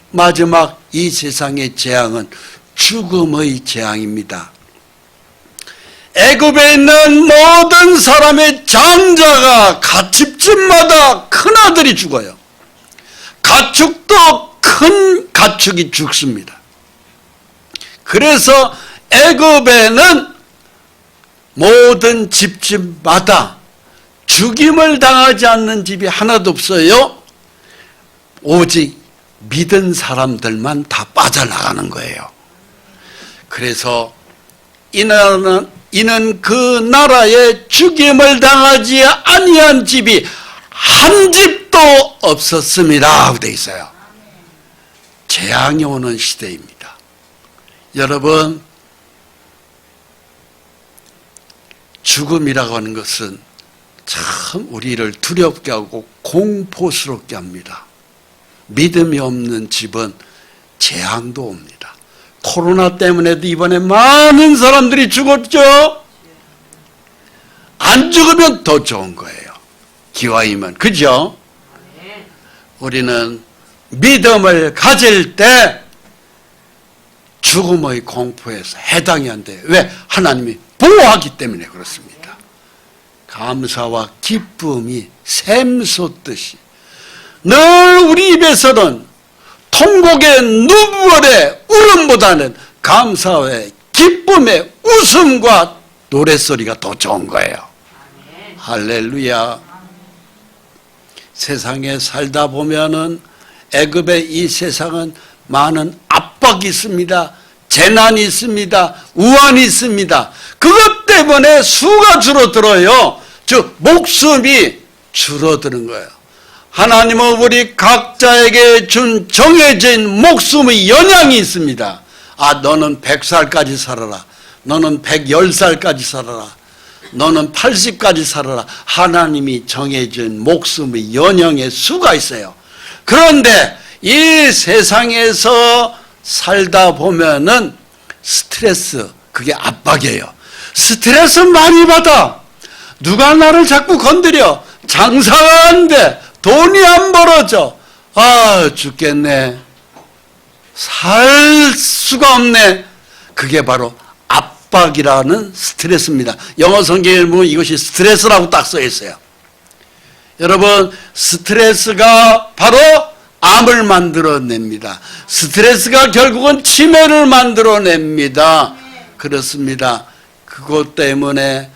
Speaker 2: 마지막 이 세상의 재앙은 죽음의 재앙입니다. 애굽에 있는 모든 사람의 장자가 가축집마다 큰아들이 죽어요. 가축도 큰 가축이 죽습니다. 그래서 애굽에는 모든 집집마다 죽임을 당하지 않는 집이 하나도 없어요. 오직 믿은 사람들만 다 빠져나가는 거예요. 그래서 이는 그 나라에 죽임을 당하지 아니한 집이 한 집도 없었습니다. 되어 있어요. 재앙이 오는 시대입니다. 여러분, 죽음이라고 하는 것은 참 우리를 두렵게 하고 공포스럽게 합니다. 믿음이 없는 집은 재앙도 옵니다. 코로나 때문에도 이번에 많은 사람들이 죽었죠. 안 죽으면 더 좋은 거예요. 기왕이면. 그죠? 우리는 믿음을 가질 때 죽음의 공포에서 해당이 안 돼요. 왜? 하나님이 보호하기 때문에 그렇습니다. 감사와 기쁨이 샘솟듯이 늘 우리 입에서는 통곡의 눈물의 울음보다는 감사의 기쁨의 웃음과 노랫소리가 더 좋은 거예요. 할렐루야. 세상에 살다 보면은 애굽의 이 세상은 많은 압박이 있습니다. 재난이 있습니다. 우환이 있습니다. 그것 때문에 수가 줄어들어요. 즉 목숨이 줄어드는 거예요. 하나님은 우리 각자에게 준 정해진 목숨의 연양이 있습니다. 아, 너는 100살까지 살아라. 너는 110살까지 살아라. 너는 80까지 살아라. 하나님이 정해진 목숨의 연양의 수가 있어요. 그런데 이 세상에서 살다 보면은 스트레스, 그게 압박이에요. 스트레스 많이 받아. 누가 나를 자꾸 건드려. 장사가 안 돼. 돈이 안 벌어져. 아, 죽겠네. 살 수가 없네. 그게 바로 압박이라는 스트레스입니다. 영어 성경에 보면 이것이 스트레스라고 딱 써 있어요. 여러분, 스트레스가 바로 암을 만들어냅니다. 스트레스가 결국은 치매를 만들어냅니다. 그렇습니다. 그것 때문에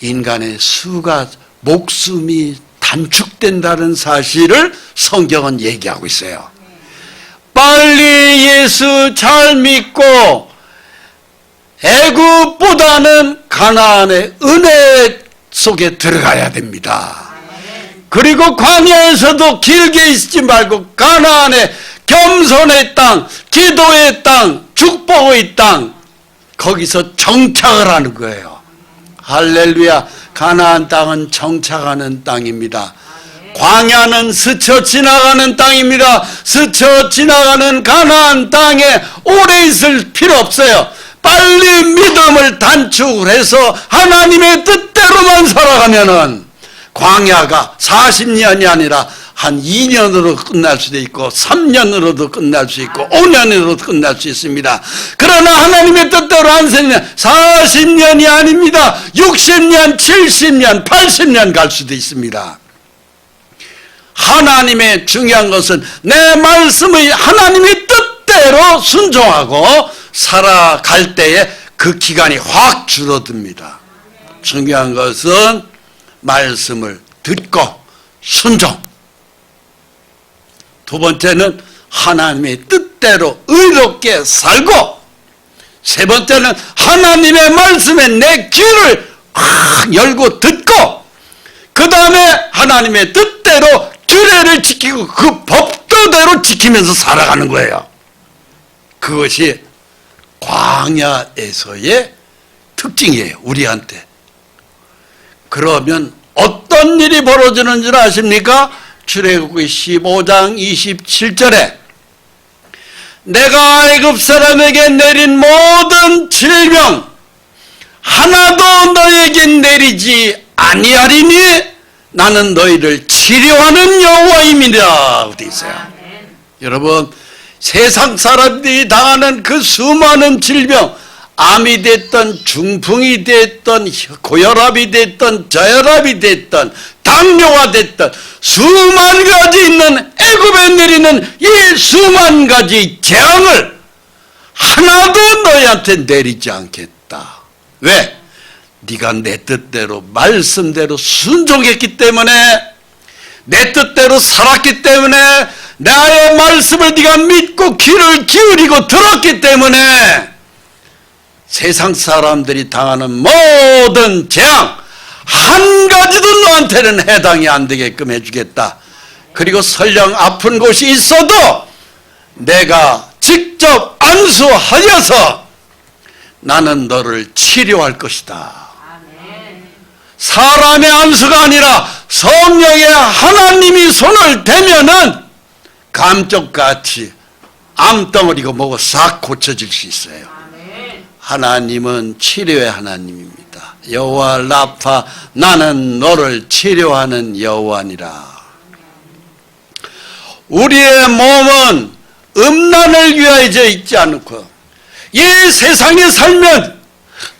Speaker 2: 인간의 수가, 목숨이 단축된다는 사실을 성경은 얘기하고 있어요. 빨리 예수 잘 믿고 애굽보다는 가나안의 은혜 속에 들어가야 됩니다. 그리고 광야에서도 길게 있지 말고 가나안의 겸손의 땅, 기도의 땅, 축복의 땅, 거기서 정착을 하는 거예요. 할렐루야. 가나안 땅은 정착하는 땅입니다. 광야는 스쳐 지나가는 땅입니다. 스쳐 지나가는 가나안 땅에 오래 있을 필요 없어요. 빨리 믿음을 단축을 해서 하나님의 뜻대로만 살아가면은 광야가 40년이 아니라 한 2년으로 끝날 수도 있고 3년으로도 끝날 수 있고 5년으로도 끝날 수 있습니다. 그러나 하나님의 뜻대로 안 살면 40년이 아닙니다. 60년, 70년, 80년 갈 수도 있습니다. 하나님의 중요한 것은 내 말씀의 하나님의 뜻대로 순종하고 살아갈 때에 그 기간이 확 줄어듭니다. 중요한 것은 말씀을 듣고 순종. 두 번째는 하나님의 뜻대로 의롭게 살고, 세 번째는 하나님의 말씀에 내 귀를 확 열고 듣고, 그 다음에 하나님의 뜻대로 규례를 지키고 그 법도대로 지키면서 살아가는 거예요. 그것이 광야에서의 특징이에요, 우리한테. 그러면 어떤 일이 벌어지는 줄 아십니까? 출애굽기 15장 27절에 내가 애굽 사람에게 내린 모든 질병 하나도 너에게 내리지 아니하리니 나는 너희를 치료하는 여호와임이라 되어 있어요. 여러분, 세상 사람들이 당하는 그 수많은 질병, 암이 됐던 중풍이 됐던 고혈압이 됐던 저혈압이 됐던 당뇨가 됐던 수만 가지 있는 애굽에 내리는 이 수만 가지 재앙을 하나도 너희한테 내리지 않겠다. 왜? 네가 내 뜻대로 말씀대로 순종했기 때문에, 내 뜻대로 살았기 때문에, 나의 말씀을 네가 믿고 귀를 기울이고 들었기 때문에 세상 사람들이 당하는 모든 재앙 한 가지도 너한테는 해당이 안 되게끔 해주겠다. 그리고 설령 아픈 곳이 있어도 내가 직접 안수하여서 나는 너를 치료할 것이다. 사람의 안수가 아니라 성령의 하나님이 손을 대면은 감쪽같이 암덩어리고 뭐고 싹 고쳐질 수 있어요. 하나님은 치료의 하나님입니다. 여호와 라파, 나는 너를 치료하는 여호와니라. 우리의 몸은 음란을 위하여 있지 않고 이 세상에 살면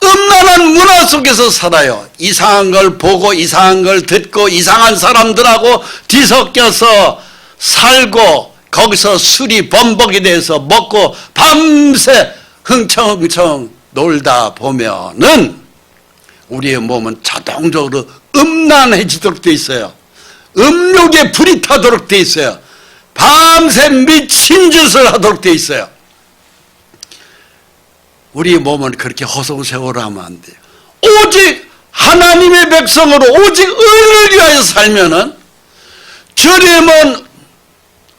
Speaker 2: 음란한 문화 속에서 살아요. 이상한 걸 보고 이상한 걸 듣고 이상한 사람들하고 뒤섞여서 살고 거기서 술이 범벅이 돼서 먹고 밤새 흥청흥청 놀다 보면은 우리의 몸은 자동적으로 음란해지도록 돼 있어요. 음욕에 불이 타도록 돼 있어요. 밤새 미친 짓을 하도록 돼 있어요. 우리 몸은 그렇게 허송세월을 하면 안 돼요. 오직 하나님의 백성으로 오직 의를 위하여 살면은 주님은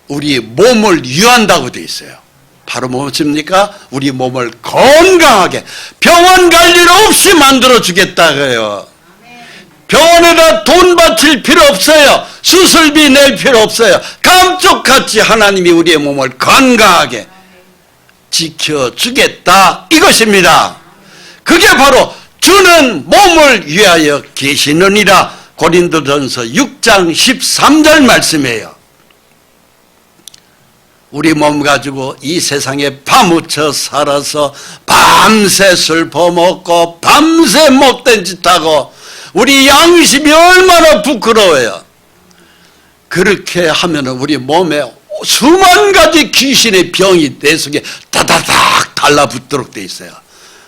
Speaker 2: 우리 몸을 유한다고 돼 있어요. 바로 무엇입니까? 우리 몸을 건강하게 병원 갈 일 없이 만들어 주겠다고요. 병원에다 돈 바칠 필요 없어요. 수술비 낼 필요 없어요. 감쪽같이 하나님이 우리의 몸을 건강하게 지켜주겠다, 이것입니다. 그게 바로 주는 몸을 위하여 계시느니라. 고린도전서 6장 13절 말씀이에요. 우리 몸 가지고 이 세상에 파묻혀 살아서 밤새 술 퍼먹고 밤새 못된 짓 하고 우리 양심이 얼마나 부끄러워요. 그렇게 하면 우리 몸에 수만 가지 귀신의 병이 내 속에 다다닥 달라붙도록 돼 있어요.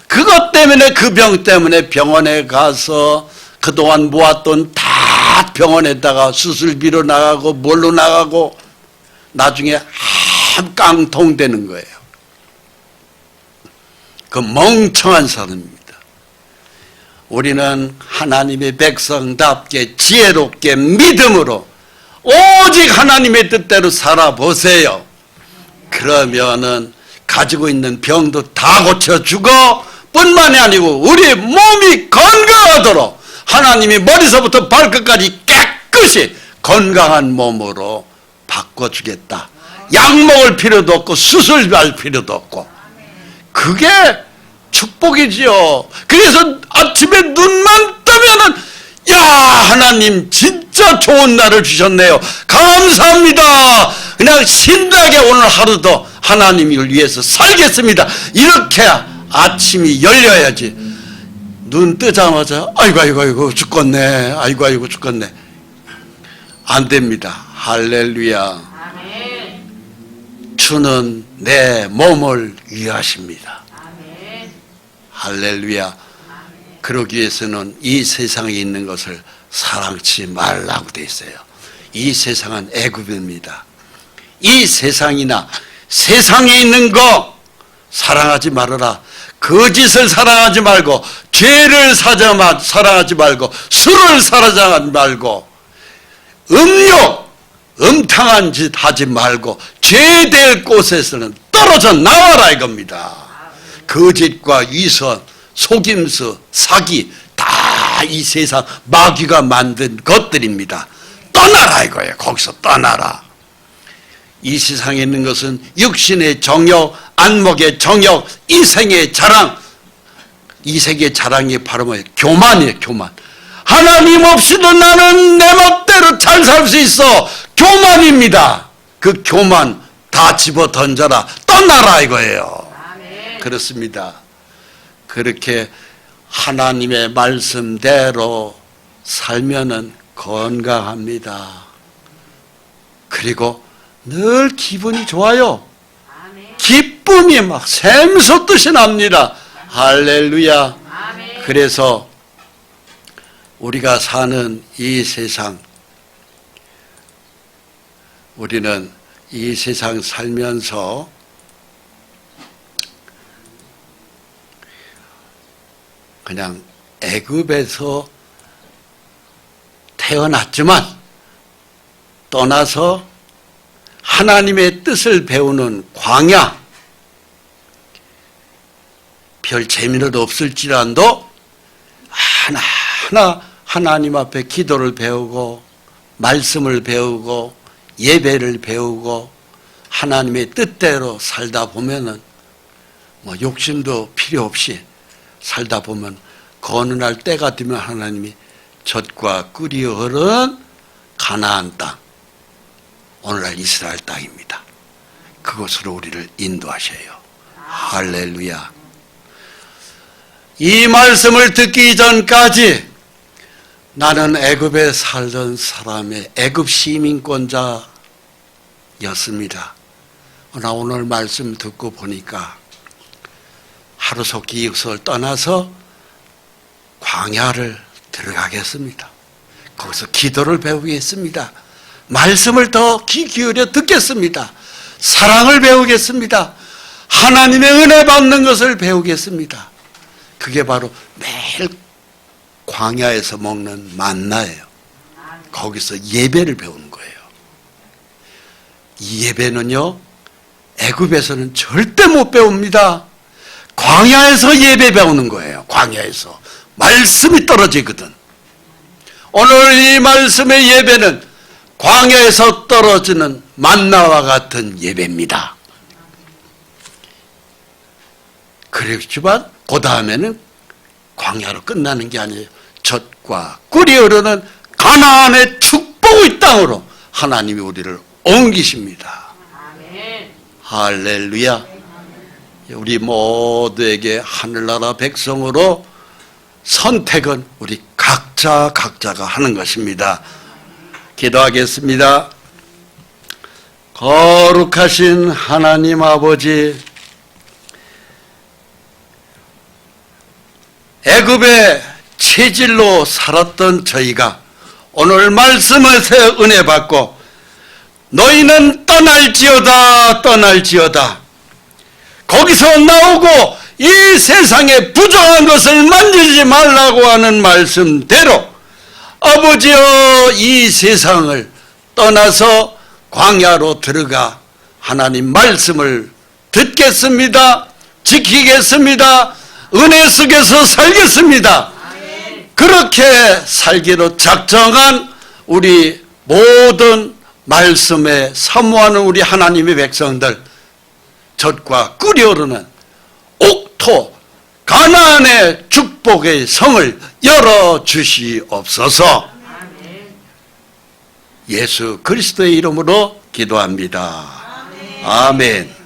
Speaker 2: 그것 때문에, 그 병 때문에 병원에 가서 그동안 모았던 다 병원에다가 수술비로 나가고 뭘로 나가고 나중에 깡통 되는 거예요. 그 멍청한 사람입니다. 우리는 하나님의 백성답게 지혜롭게 믿음으로 오직 하나님의 뜻대로 살아보세요. 그러면은 가지고 있는 병도 다 고쳐주고 뿐만이 아니고 우리 몸이 건강하도록 하나님이 머리서부터 발끝까지 깨끗이 건강한 몸으로 바꿔주겠다. 약 먹을 필요도 없고 수술할 필요도 없고. 그게 축복이지요. 그래서 아침에 눈만 뜨면은 야, 하나님 진짜 좋은 날을 주셨네요. 감사합니다. 그냥 신나게 오늘 하루도 하나님을 위해서 살겠습니다. 이렇게 아침이 열려야지. 눈 뜨자마자 아이고 죽겠네. 아이고 죽겠네. 안 됩니다. 할렐루야.
Speaker 1: 아멘.
Speaker 2: 주는 내 몸을 위하십니다.
Speaker 1: 아멘.
Speaker 2: 할렐루야. 그러기 위해서는 이 세상에 있는 것을 사랑치 말라고 돼 있어요. 이 세상은 애굽입니다. 이 세상이나 세상에 있는 거 사랑하지 말아라. 거짓을 사랑하지 말고, 죄를 사랑하지 말고, 술을 사랑하지 말고, 음욕, 음탕한 짓 하지 말고, 죄될 곳에서는 떨어져 나와라 이겁니다. 거짓과 위선, 속임수, 사기, 다 이 세상 마귀가 만든 것들입니다. 떠나라 이거예요. 거기서 떠나라. 이 세상에 있는 것은 육신의 정욕, 안목의 정욕, 이생의 자랑. 이생의 자랑이 바로 뭐예요? 교만이에요. 교만. 하나님 없이도 나는 내 멋대로 잘 살 수 있어. 교만입니다. 그 교만 다 집어 던져라. 떠나라 이거예요.
Speaker 1: 아멘.
Speaker 2: 그렇습니다. 그렇게 하나님의 말씀대로 살면은 건강합니다. 그리고 늘 기분이 좋아요.
Speaker 1: 아멘.
Speaker 2: 기쁨이 막 샘솟듯이 납니다. 할렐루야.
Speaker 1: 아멘.
Speaker 2: 그래서 우리가 사는 이 세상, 우리는 이 세상 살면서 그냥 애굽에서 태어났지만 떠나서 하나님의 뜻을 배우는 광야, 별 재미는 없을지라도 하나하나 하나님 앞에 기도를 배우고 말씀을 배우고 예배를 배우고 하나님의 뜻대로 살다 보면은 뭐 욕심도 필요 없이 살다 보면 어느 날 때가 되면 하나님이 젖과 꿀이 흐르는 가나안 땅, 오늘날 이스라엘 땅입니다. 그곳으로 우리를 인도하셔요. 할렐루야. 이 말씀을 듣기 전까지 나는 애굽에 살던 사람의 애굽 시민권자였습니다. 그러나 오늘 말씀 듣고 보니까 하루속히 이곳을 떠나서 광야를 들어가겠습니다. 거기서 기도를 배우겠습니다. 말씀을 더 귀 기울여 듣겠습니다. 사랑을 배우겠습니다. 하나님의 은혜 받는 것을 배우겠습니다. 그게 바로 매일 광야에서 먹는 만나예요. 거기서 예배를 배우는 거예요. 이 예배는요, 애굽에서는 절대 못 배웁니다. 광야에서 예배 배우는 거예요. 광야에서 말씀이 떨어지거든. 오늘 이 말씀의 예배는 광야에서 떨어지는 만나와 같은 예배입니다. 그렇지만 그 다음에는 광야로 끝나는 게 아니에요. 젖과 꿀이 흐르는 가나안의 축복의 땅으로 하나님이 우리를 옮기십니다.
Speaker 1: 아멘.
Speaker 2: 할렐루야. 우리 모두에게 하늘나라 백성으로 선택은 우리 각자가 하는 것입니다. 기도하겠습니다. 거룩하신 하나님 아버지, 애굽의 체질로 살았던 저희가 오늘 말씀에서 은혜 받고 너희는 떠날지어다 거기서 나오고 이 세상에 부정한 것을 만지지 말라고 하는 말씀대로 아버지여 이 세상을 떠나서 광야로 들어가 하나님 말씀을 듣겠습니다. 지키겠습니다. 은혜 속에서 살겠습니다. 그렇게 살기로 작정한 우리 모든 말씀에 사모하는 우리 하나님의 백성들, 젖과 꿀이 흐르는 옥토 가나안의 축복의 성을 열어주시옵소서.
Speaker 1: 아멘.
Speaker 2: 예수 그리스도의 이름으로 기도합니다. 아멘.